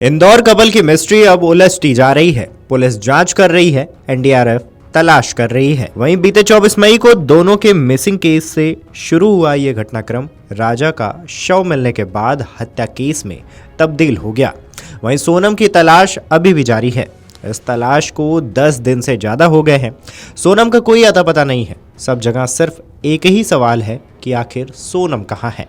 Indore couple की mystery अब उलझती जा रही है। पुलिस जांच कर रही है, एनडीआरएफ तलाश कर रही है। वहीं बीते 24 मई को दोनों के मिसिंग केस से शुरू हुआ ये घटनाक्रम राजा का शव मिलने के बाद हत्या केस में तब्दील हो गया। वहीं सोनम की तलाश अभी भी जारी है। इस तलाश को 10 दिन से ज्यादा हो गए हैं। सोनम का कोई अता पता नहीं है। सब जगह सिर्फ एक ही सवाल है कि आखिर सोनम कहाँ है।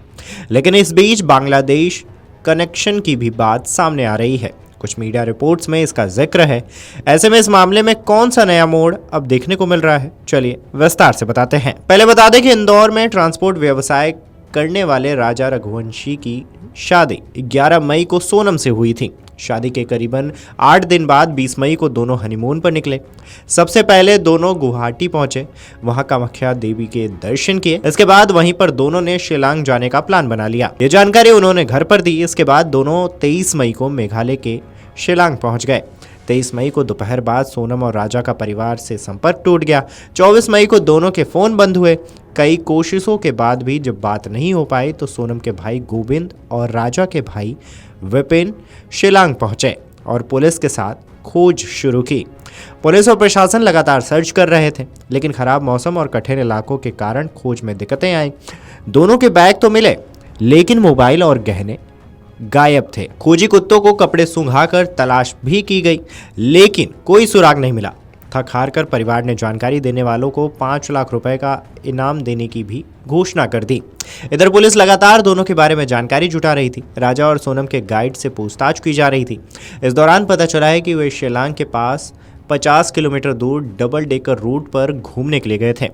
लेकिन इस बीच बांग्लादेश कनेक्शन की भी बात सामने आ रही है। कुछ मीडिया रिपोर्ट्स में इसका जिक्र है। ऐसे में इस मामले में कौन सा नया मोड़ अब देखने को मिल रहा है, चलिए विस्तार से बताते हैं। पहले बता दें कि इंदौर में ट्रांसपोर्ट व्यवसाय करने वाले राजा रघुवंशी की शादी 11 मई को सोनम से हुई थी। शादी के करीबन 8 दिन बाद 20 मई को दोनों हनीमून पर निकले। सबसे पहले दोनों गुवाहाटी पहुंचे, वहां कामाख्या देवी के दर्शन किए। इसके बाद वहीं पर दोनों ने शिलांग जाने का प्लान बना लिया। ये जानकारी उन्होंने घर पर दी। इसके बाद दोनों 23 मई को मेघालय के शिलांग पहुंच गए। 23 मई को दोपहर बाद सोनम और राजा का परिवार से संपर्क टूट गया। 24 मई को दोनों के फोन बंद हुए। कई कोशिशों के बाद भी जब बात नहीं हो पाई तो सोनम के भाई गोविंद और राजा के भाई विपिन शिलांग पहुंचे और पुलिस के साथ खोज शुरू की। पुलिस और प्रशासन लगातार सर्च कर रहे थे, लेकिन खराब मौसम और कठिन इलाकों के कारण खोज में दिक्कतें आई। दोनों के बैग तो मिले, लेकिन मोबाइल और गहने गायब थे। खोजी कुत्तों को कपड़े सूंघाकर तलाश भी की गई, लेकिन कोई सुराग नहीं मिला। थक हार कर परिवार ने जानकारी देने वालों को 5 लाख रुपए का इनाम देने की भी घोषणा कर दी। इधर पुलिस लगातार दोनों के बारे में जानकारी जुटा रही थी। राजा और सोनम के गाइड से पूछताछ की जा रही थी। इस दौरान पता चला है कि वे शिलांग के पास 50 किलोमीटर दूर डबल डेकर रूट पर घूमने के लिए गए थे।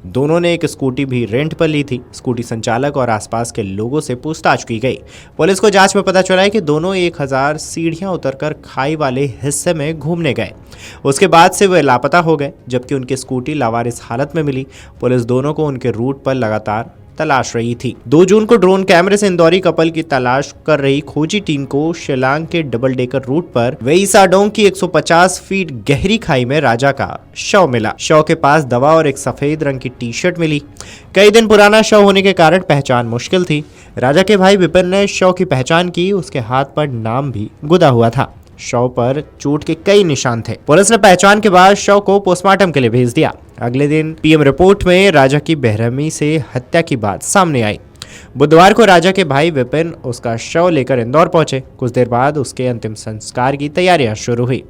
दोनों ने एक स्कूटी भी रेंट पर ली थी। स्कूटी संचालक और आसपास के लोगों से पूछताछ की गई। पुलिस को जांच में पता चला है कि दोनों 1000 सीढ़ियां उतरकर खाई वाले हिस्से में घूमने गए। उसके बाद से वे लापता हो गए, जबकि उनकी स्कूटी लावारिस हालत में मिली। पुलिस दोनों को उनके रूट पर लगातार तलाश रही थी। 2 जून को ड्रोन कैमरे से इंदौरी कपल की तलाश कर रही खोजी टीम को शिलांग के डबल डेकर रूट पर वेईसाडोंग की 150 फीट गहरी खाई में राजा का शव मिला। शव के पास दवा और एक सफेद रंग की टी शर्ट मिली। कई दिन पुराना शव होने के कारण पहचान मुश्किल थी। राजा के भाई विपिन ने शव की पहचान की। उसके हाथ पर नाम भी गुदा हुआ था। शव पर चोट के कई निशान थे। पुलिस ने पहचान के बाद शव को पोस्टमार्टम के लिए भेज दिया। अगले दिन पीएम रिपोर्ट में राजा की बेरहमी से हत्या की बात सामने आई। बुधवार को राजा के भाई विपिन उसका शव लेकर इंदौर पहुंचे। कुछ देर बाद उसके अंतिम संस्कार की तैयारियां शुरू हुई।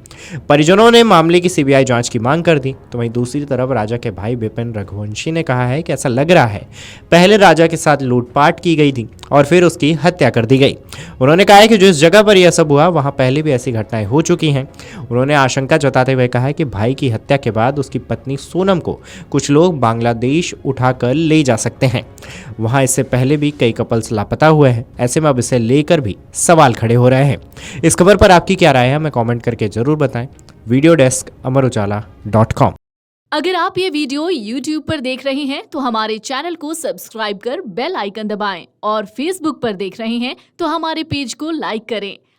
परिजनों ने मामले की सीबीआई जांच की मांग कर दी। तो वहीं दूसरी तरफ राजा के भाई विपिन रघुवंशी ने कहा है कि ऐसा लग रहा है पहले राजा के साथ लूटपाट की गई थी और फिर उसकी हत्या कर दी गई। उन्होंने कहा है कि जिस जगह पर यह सब हुआ वहां पहले भी ऐसी घटनाएं हो चुकी हैं। उन्होंने आशंका जताते हुए कहा है कि भाई की हत्या के बाद उसकी पत्नी सोनम को कुछ लोग बांग्लादेश उठाकर ले जा सकते हैं। वहां इससे पहले भी कई कपल्स लापता हुए हैं। ऐसे में अब इसे लेकर भी सवाल खड़े हो रहे हैं। इस खबर पर आपकी क्या राय है, हमें कमेंट करके जरूर बताएं। Video desk Amar Ujala dot com. अगर आप ये वीडियो YouTube पर देख रहे हैं तो हमारे चैनल को सब्सक्राइब कर बेल आइकन दबाएं और Facebook पर देख रहे हैं तो हमारे पेज को लाइक करें।